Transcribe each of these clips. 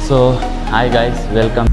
So hi guys, welcome.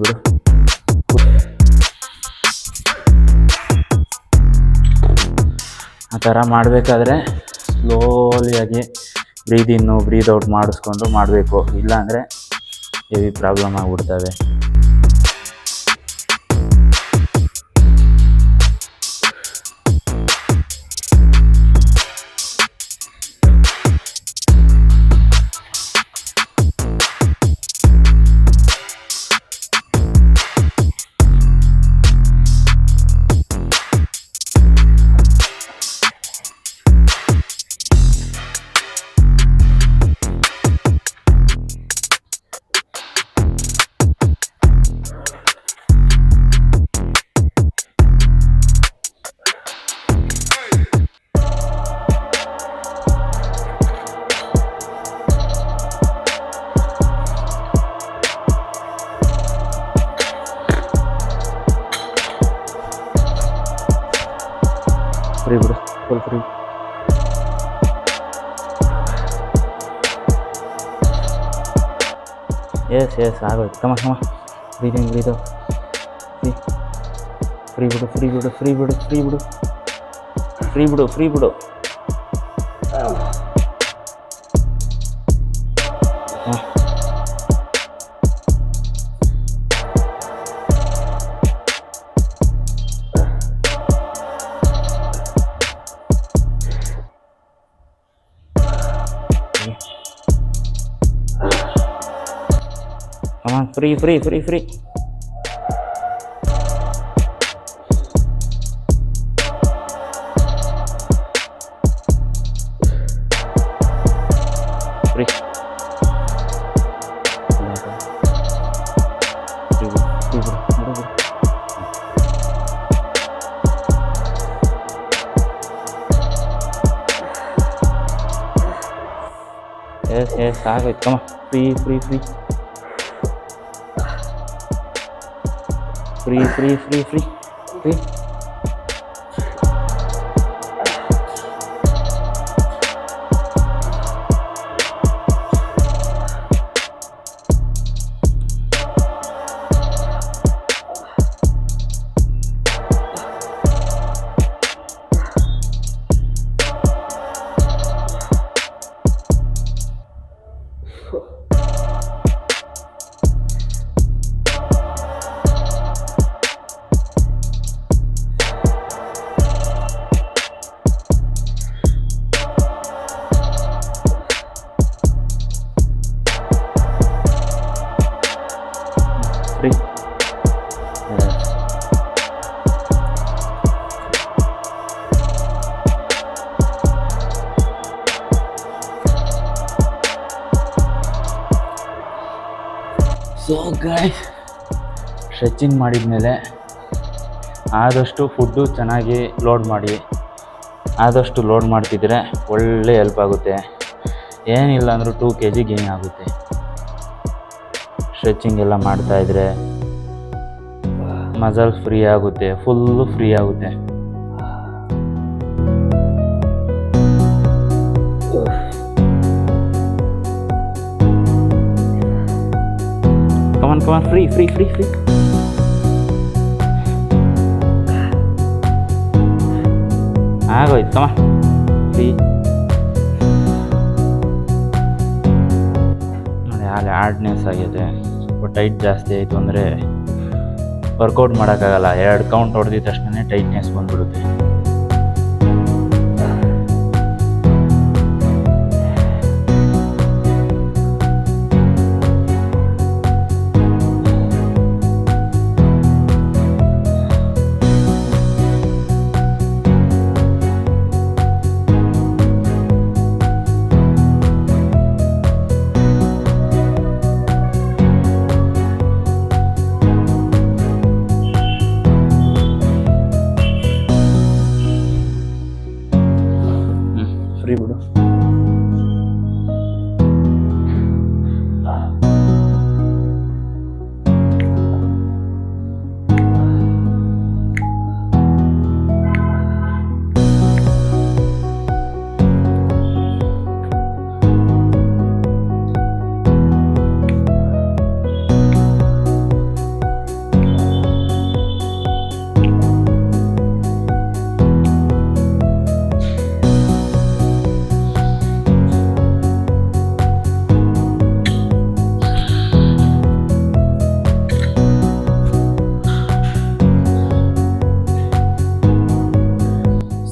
ಬಿಡು, ಆ ಥರ ಮಾಡಬೇಕಾದ್ರೆ ಸ್ಲೋಲಿಯಾಗಿ ಬ್ರೀದ್ ಇನ್ನು ಬ್ರೀದ್ ಔಟ್ ಮಾಡಿಸ್ಕೊಂಡು ಮಾಡಬೇಕು. ಇಲ್ಲಾಂದರೆ ಹೆವಿ ಪ್ರಾಬ್ಲಮ್ ಆಗಿಬಿಡ್ತವೆ. ಫ್ರೀ ಬಿಡು, ಫುಲ್ ಫ್ರೀ. ಎಸ್ ಆಗೋಯ್ತು. ಕಮ ಬ್ರೀದಿಂಗ್ ಬ್ರೀದು. ಫ್ರೀ ಬಿಡು, ಫ್ರೀ ಬಿಡು, ಫ್ರೀ ಬಿಡು, ಫ್ರೀ ಬಿಡು, ಫ್ರೀ ಬಿಡು, ಫ್ರೀ ಬಿಡು. Free free free free. Free yes ಆಗೋಯ್ತು. ಕಮ free free free free free free free free. Free. So guys, stretching ಮಾಡಿದ್ಮೇಲೆ ಆದಷ್ಟು ಫುಡ್ಡು ಚೆನ್ನಾಗಿ ಲೋಡ್ ಮಾಡಿ. ಆದಷ್ಟು ಲೋಡ್ ಮಾಡ್ತಿದ್ರೆ ಒಳ್ಳೆ ಹೆಲ್ಪ್ ಆಗುತ್ತೆ. ಏನಿಲ್ಲ ಅಂದರೂ 2 kg ಗೇನ್ ಆಗುತ್ತೆ. ಸ್ಟ್ರೆಚಿಂಗ್ ಎಲ್ಲ ಮಾಡ್ತಾಯಿದ್ರೆ ಮಸಲ್ ಫ್ರೀ ಆಗುತ್ತೆ, ಫುಲ್ಲು ಫ್ರೀ ಆಗುತ್ತೆ. ಕಮಾನ್ ಕಮಾನ್, ಫ್ರೀ ಫ್ರೀ ಫ್ರೀ ಫ್ರೀ. ಆಗೋಯ್ತು. ಕಮಾನ್ ಫ್ರೀ. ಅಲ್ಲಿ ಹಾರ್ಡ್ನೆಸ್ ಆಗಿದೆ. ಸ್ವಲ್ಪ ಟೈಟ್ ಜಾಸ್ತಿ ಆಯಿತು ಅಂದರೆ ವರ್ಕೌಟ್ ಮಾಡೋಕ್ಕಾಗಲ್ಲ. 2 ಕೌಂಟ್ ಹೊಡೆದಿದ ತಕ್ಷಣ ಟೈಟ್ನೆಸ್ ಬಂದ್ಬಿಡುತ್ತೆ. ಫ್ರೀ ಬಿಡು.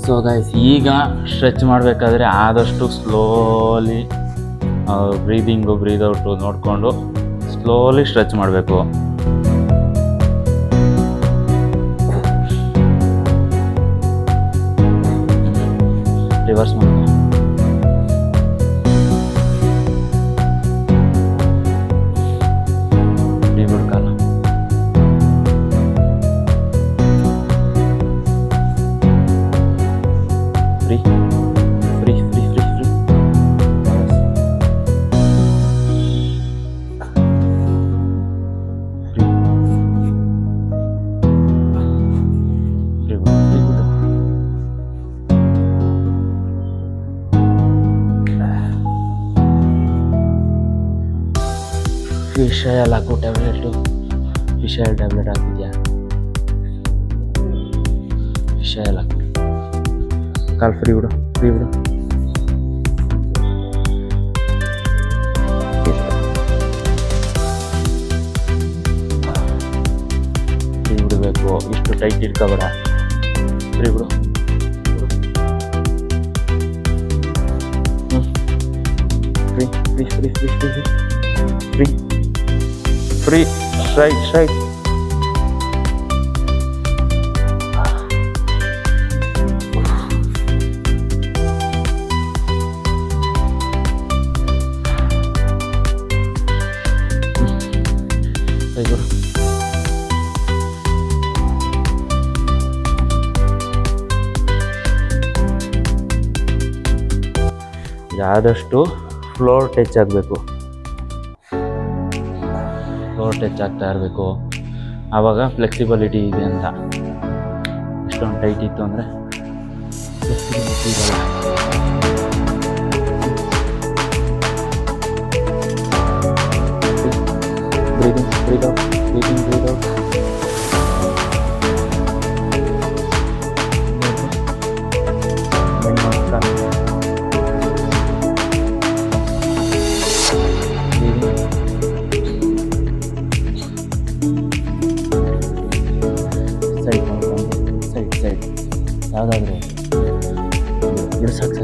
ಸೊ ಗೈಸ್, ಈಗ ಸ್ಟ್ರೆಚ್ ಮಾಡಬೇಕಾದ್ರೆ ಆದಷ್ಟು ಸ್ಲೋಲಿ ಬ್ರೀದಿಂಗು ಬ್ರೀದೌಟು ನೋಡಿಕೊಂಡು ಸ್ಲೋಲಿ ಸ್ಟ್ರೆಚ್ ಮಾಡಬೇಕು. ರಿವರ್ಸ್ ಮಾಡ್ಕೊ. ಕಾಲ free free free free free fish oil ಹಾಕು. ಫಿಶ್ ಆಯಿಲ್ ಟ್ಯಾಬ್ಲೆಟ್ ಹಾಕಿದ್ಯಾ? ಫಿಶ್ ಆಯಿಲ್ ಹಾಕು. ಕಾಲು ಫ್ರೀ ಬಿಡು. ಫ್ರೀ ಬಿಡಬೇಕು. ಇಷ್ಟು ಟೈಟ್ ಇಟ್ಕೋಬೇಡ. ಫ್ರೀ ಬಿಡು. Free free free free free free free straight. ಆದಷ್ಟು ಫ್ಲೋರ್ ಟಚ್ ಆಗಬೇಕು. ಫ್ಲೋರ್ ಟಚ್ ಆಗ್ತಾ ಇರಬೇಕು. ಆವಾಗ ಫ್ಲೆಕ್ಸಿಬಿಲಿಟಿ ಇದೆ ಅಂತ. ಎಷ್ಟೊಂದು ಟೈಟ್ ಇತ್ತು ಅಂದರೆ ಫ್ಲೆಕ್ಸಿಬಿಲಿಟಿ ಇರಲ್ಲ. Breathe out. ಸೈಡ್ ಯಾವುದಾದ್ರೂ ಇದು ಸಾಕು.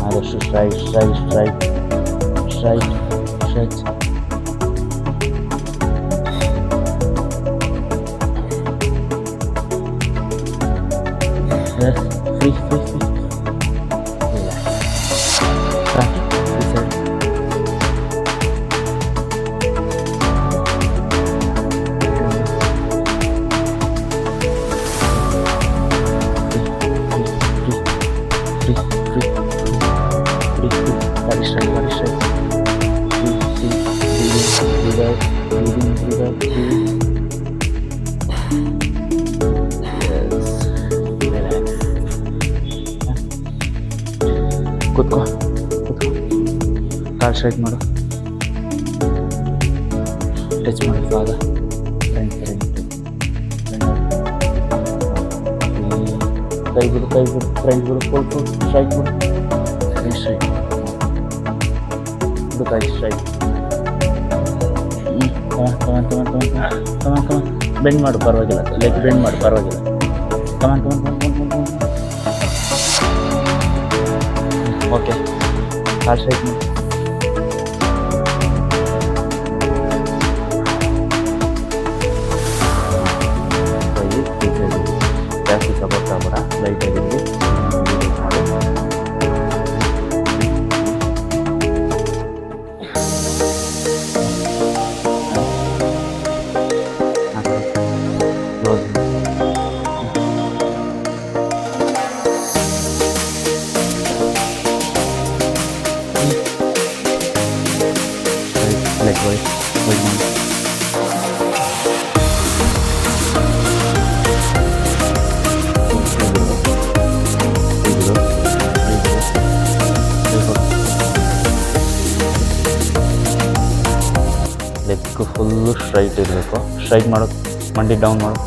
ಆದಷ್ಟು ಸ್ಟ್ರೈಟ್. ಫ್ರೀ ಕೂತ್ಕೋ. ಕಾಲು ಸ್ಟ್ರೈಟ್ ಮಾಡು. ಟಚ್ ಮಾಡಿ ಭಾಗ ಫ್ರಂಟ್ ಕೈ ಬಿಡು ಫ್ರಂಟ್ ಬಿಡು ಫುಲ್ ಸ್ಟ್ರೈಟ್ ಬಿಡು ಸ್ಟ್ರೈಟ್ ಬಿಡು ಕೈ ಸ್ಟ್ರೈಟ್. ಕಮಾನ್ ಬೆಂಡ್ ಮಾಡು ಪರವಾಗಿಲ್ಲ, ಲೆಗ್ ಬೆಂಡ್ ಮಾಡು ಪರವಾಗಿಲ್ಲ. ಕಮಾನ್ ಓಕೆ ಕಾಲ್ ಸ್ಟ್ರೈಟ್ ಮಾಡಿ. ಜಾಸ್ತಿ ಸಪೋರ್ಟ್ ಆಗಬೇಡ, ಲೈಟಾಗಿರಲಿ. ಲೆಗ್ ಫುಲ್ಲು ಸ್ಟ್ರೈಟ್ ಇರಬೇಕು. ಸ್ಟ್ರೈಟ್ ಮಾಡು, ಮಂಡಿ ಡೌನ್ ಮಾಡು,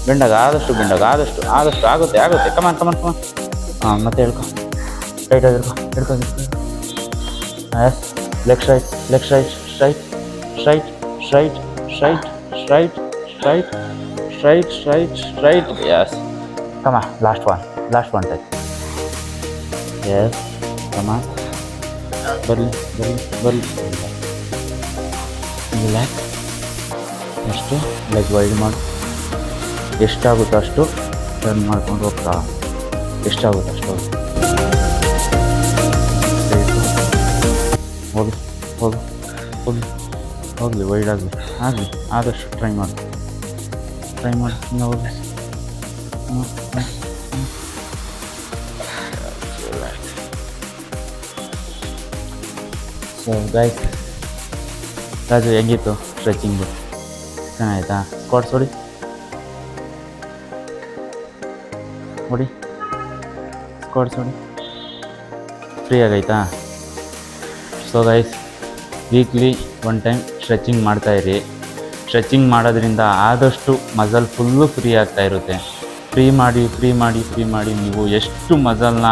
ಬೆಂಡಾಗ ಆದಷ್ಟು ಆಗುತ್ತೆ. ಕಮಾನ್. ಹಾಂ ಮತ್ತೆ ಹೇಳ್ಕೊ, ಟೈಟಾಗಿ ಹಿಡ್ಕೊ. Yes, leg straight. ಎಸ್, ಕಮ ಲಾಸ್ಟ್ ಒನ್ ಟೈಪ್. ಎಸ್, ಕಮ ಬರಲಿ. ರಿಲ್ಯಾಕ್ಸ್. ಎಷ್ಟು ಲೆಗ್ ವೈಡ್ ಮಾಡು, ಎಷ್ಟಾಗುತ್ತೋ ಅಷ್ಟು ಟರ್ನ್ ಮಾಡ್ಕೊಂಡು ಹೋಗ್ತಾ, ಎಷ್ಟಾಗುತ್ತೋ ಅಷ್ಟು ಹೋಗಲಿ ವೈಡ್ ಆಗಲಿ ಆದಷ್ಟು ಟ್ರೈ ಮಾಡು. ಇನ್ನು ಹೋಗಿ. ಸೊ ಗೈಸ್, ರಾಜು ಹೆಂಗಿತ್ತು ಸ್ಟ್ರೆಚಿಂಗು? ಚೆನ್ನಾಗಿತ್ತಾ? ಸ್ಕ್ವಾಟ್ಸ್ ಹೊಡಿ ಫ್ರೀ ಆಗೈತಾ? So guys, weekly 1 time stretching ಮಾಡ್ತಾಯಿರಿ. ಸ್ಟ್ರೆಚಿಂಗ್ ಮಾಡೋದ್ರಿಂದ ಆದಷ್ಟು ಮಸಲ್ ಫುಲ್ಲು ಫ್ರೀ ಆಗ್ತಾ ಇರುತ್ತೆ. ಫ್ರೀ ಮಾಡಿ ನೀವು ಎಷ್ಟು ಮಸಲ್ನ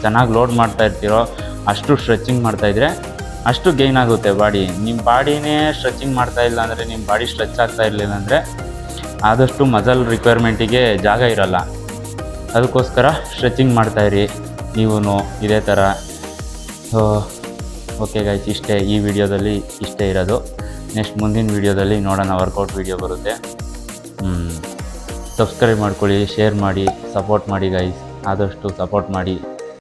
ಚೆನ್ನಾಗಿ ಲೋಡ್ ಮಾಡ್ತಾ ಇರ್ತೀರೋ ಅಷ್ಟು ಸ್ಟ್ರೆಚಿಂಗ್ ಮಾಡ್ತಾಯಿದ್ರೆ ಅಷ್ಟು ಗೈನ್ ಆಗುತ್ತೆ ಬಾಡಿ. ನಿಮ್ಮ ಬಾಡಿನೇ ಸ್ಟ್ರೆಚಿಂಗ್ ಮಾಡ್ತಾ ಇಲ್ಲ ಅಂದರೆ, ನಿಮ್ಮ ಬಾಡಿ ಸ್ಟ್ರೆಚ್ ಆಗ್ತಾ ಇರಲಿಲ್ಲ ಅಂದರೆ ಆದಷ್ಟು ಮಸಲ್ ರಿಕ್ವೈರ್ಮೆಂಟಿಗೆ ಜಾಗ ಇರೋಲ್ಲ. ಅದಕ್ಕೋಸ್ಕರ ಸ್ಟ್ರೆಚಿಂಗ್ ಮಾಡ್ತಾಯಿರಿ ನೀವು ಇದೇ ಥರ. ಸೊ ಓಕೆ ಗೈಸ್, ಈ ವಿಡಿಯೋದಲ್ಲಿ ಇಷ್ಟೇ ಇರೋದು. ನೆಕ್ಸ್ಟ್ ಮುಂದಿನ ವಿಡಿಯೋದಲ್ಲಿ ನೋಡೋಣ, ವರ್ಕೌಟ್ ವಿಡಿಯೋ ಬರುತ್ತೆ. ಸಬ್ಸ್ಕ್ರೈಬ್ ಮಾಡ್ಕೊಳ್ಳಿ, ಶೇರ್ ಮಾಡಿ, ಸಪೋರ್ಟ್ ಮಾಡಿ ಗೈಸ್, ಆದಷ್ಟು ಸಪೋರ್ಟ್ ಮಾಡಿ.